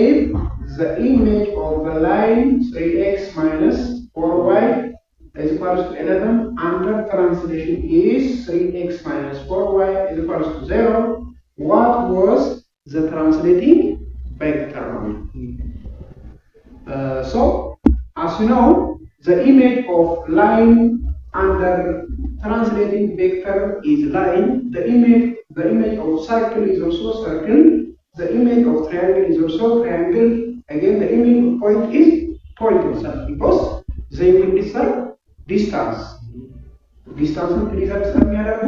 if the image of the line 3x minus 4y is equals to 11 under translation is 3x minus 4y is equals to 0, what was the translating vector? So, as you know, the image of line under translating vector is line. The image of circle is also circle. The image of triangle is also triangle. Again, the image of point is point itself because they will serve distance. Distance research የሚያደርጉ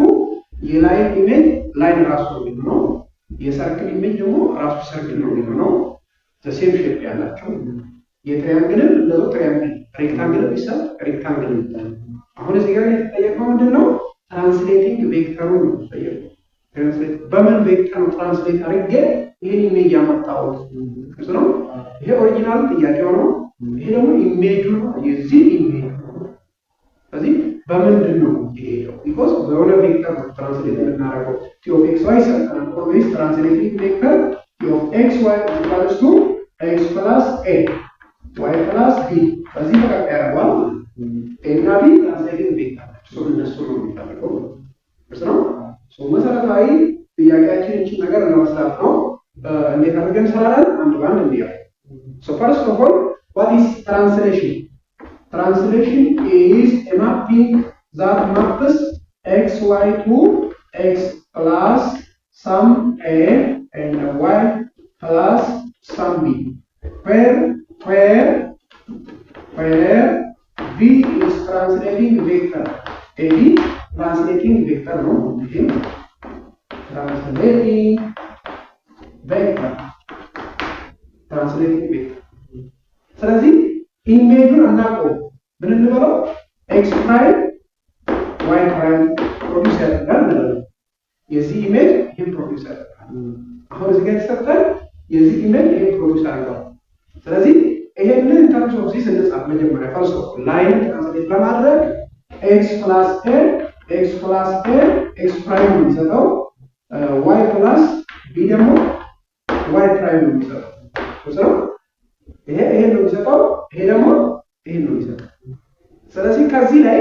የላይን ኢሜጅ ላይን ራሱ ነው። የሰርክል ኢሜጅ ደግሞ ራሱ ሰርክል ነው። the same shape ያላቸው የትሪያንግልም እንደው ትሪያንግል ሬክታንግልም ይሰጥ ሬክታንግል ይባላል። አሁን እዚህ ጋር የተጠየቀው ምንድነው? ትራንስሌቲንግ ቬክተሩ ነው የተጠየቀው። ትራንስሌት በምን ቬክተር ነው ትራንስሌት አድርጌ ይሄን ኢሜጅ ያመጣው ነው። ይሄ ኦሪጂናል ጥያቄው ነው። ይሄ ደግሞ ኢሜጁ ነው። የዚህ ኢሜጅ ስለዚህ በምንድን ነው ይሄው? because በሆነ ቬክተር ነው ትራንስሌት የምናደርገው t of x y ሰጠን always translating vector t of x y equals to x plus a y plus b በዚህ ተቀጣይ ያደርጋል a እና b ትራንስሌቲንግ ቬክተር ሶ እነሱ ነው የሚፈልገው ነው። ሶ መሰረታዊ ጥያቄያችን እቺ ነገር ለመስራት ነው። እንዴት አድርገን እንሰራለን? አንድ ባንድ እንዲያው so first of all what is translation? Translation is a mapping that maps xy to x plus some a and y plus some b where b is translating vector a b translating vector no translating vector ስለዚህ ኢሜጁን አናውቀው ምን እንበለው x prime y prime ፕሮዲዩስ ያደርጋል ማለት ነው። የዚህ ኢሜጅ ይሄን ፕሮዲዩስ ያደርጋል። አሁን እዚህ ጋር ተሰጠን የዚህ ኢሜጅ ይሄን ፕሮዲዩስ ያደርጋል። ስለዚህ ይሄንን ተርምስ ኦፍ ዚስ እንጻፍ መጀመሪያ ፈርስት ኦፍ ላይን ትራንስሌት ለማድረግ x plus a x prime ነው የሚሰጠው y plus b ደግሞ y prime ነው የሚሰጠው ነው። ይሄ ነው የሚሰጠው ይሄ ደግሞ ይሄ ነው የሚሰጠው። ስለዚህ ከዚህ ላይ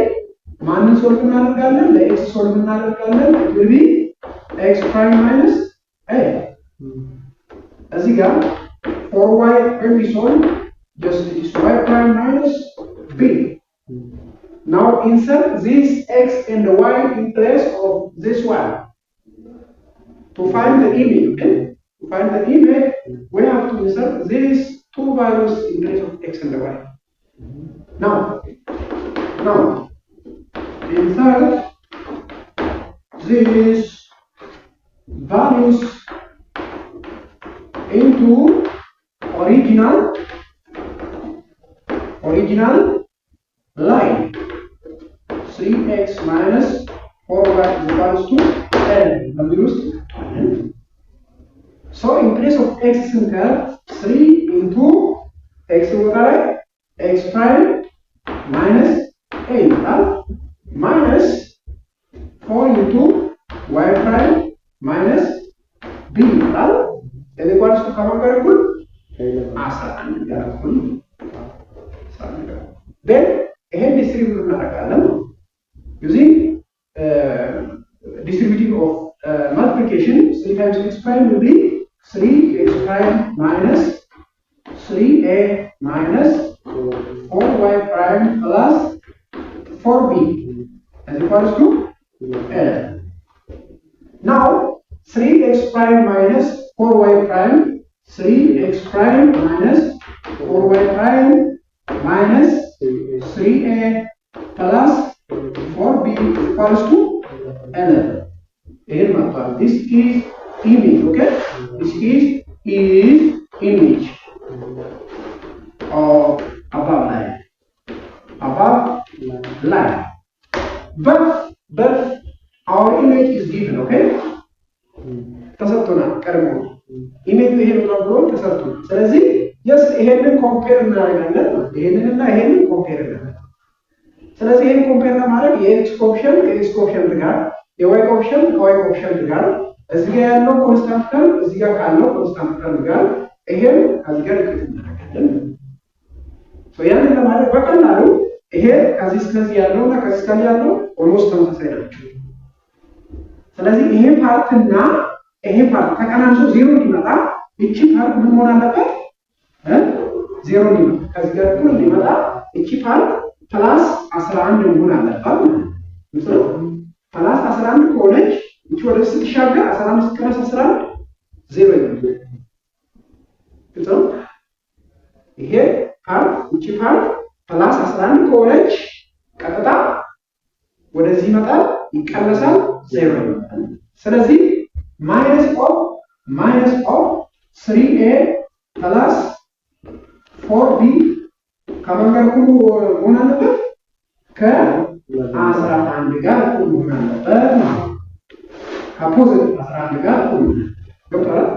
ማንን ሶልቭ እናደርጋለን? ለx ሶልቭ እናደርጋለን it will be x prime minus a እዚህ ጋር for y when we solve just is y prime minus b. Now insert this x and the y in place of this one to find the image. Okay? To find the image we have to insert these two values in place of x and y. Now insert these values into original line 3x minus 4y equals to n. So in place of x sinker 3 into x over x prime minus a minus 4 into y prime minus b is equals to come on then ahead distribute using distributive of multiplication 3 times x prime will be 3x prime minus 3a minus 4y prime plus 4b is equals to l. Now 3x prime minus 4y prime 3x prime minus 4y prime minus 3a plus 4b equals to l. This is image, okay? This is image of above line. But our image is given, okay? ተሰጥቶናል ቀርቦ ኢሜጅ ይሄን ነው ተሰጥቶ ስለዚህ just ይሄንን ኮምፔር እናደርጋለን ይሄንንና ይሄንን ኮምፔር እናደርጋለን ስለዚህ ይሄን ኮምፔር ለማድረግ የx ኮኤፊሺየንት ከx ኮኤፊሺየንት ጋር የy ኮኤፊሺየንት ከy ኮኤፊሺየንት ጋር እዚህ ጋር ያለው ኮንስታንት ተርም እዚህ ጋር ካለው ኮንስታንት ተርም ጋር ይሄን ከዚህ ጋር ልክ እናደርጋለን። ያንን ለማድረግ በቀላሉ ይሄ ከዚህ እስከዚህ ያለውና ከዚህ እስከዚህ ያለው ኦልሞስት ተመሳሳይ ናቸው። ስለዚህ ይሄ ፓርት እና ይሄ ፓርት ተቀናንሶ ዜሮ እንዲመጣ እቺ ፓርት ምን መሆን አለበት? ዜሮ እንዲመጣ ከዚህ ጋር እኩል እንዲመጣ እቺ ፓርት ፕላስ 11 መሆን አለባት ማለት ነው። ፕላስ 11 ከሆነች እቺ ወደ ስትሻገር 11 ሲቀነስ 11 ዜሮ ይሆናል። ይሄ ፓርት እቺ ፓርት ፕላስ 11 ከሆነች ቀጥታ ወደዚህ ይመጣል፣ ይቀነሳል፣ ዜሮ ይሆናል። ስለዚህ ማይነስ ኦፍ 3a ፕላስ 4b ከማን ጋር እኩል መሆን አለበት? ከ11 ጋር እኩል መሆን አለበት ማለት ነው። ከፖዚቲቭ 11 ጋር እኩል ገብቶሃል?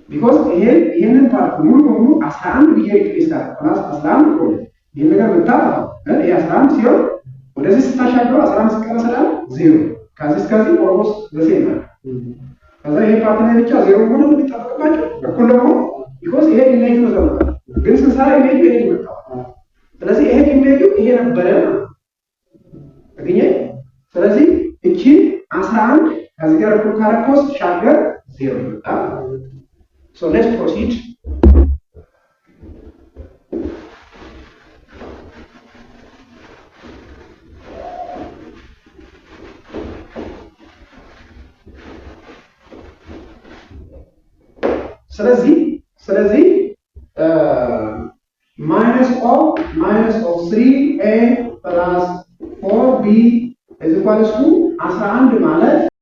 ቢኮዝ ይሄንን ፓርት ሙሉ በሙሉ 11 ብዬ ሪፕሌስ አደረኩ። ፕላስ 11 ከሆነ ይሄን ነገር ብታጠፋው ይሄ 11 ሲሆን ወደዚህ ስታሻግረው 11 ሲቀነስ 0 ከዚህ እስከዚህ ኦልሞስት ዘሴም ነው። ከዛ ይሄ ፓርት ላይ ብቻ 0 ሆነ የሚጠበቅባቸው እኩል ደግሞ ቢኮዝ ይሄ ኢሜጅ ነው ዘመጣ ግን ስንሰራ ኢሜጅ ይሄ ይመጣው። ስለዚህ ይሄ ኢሜጅ ይሄ ነበረ አገኘ። ስለዚህ እቺ 11 ከዚህ ጋር እኩል ካረኮስ ሻገር 0 ይመጣል። So let's proceed. ስለዚህ minus of 3a plus 4b is equal to 11 ማለት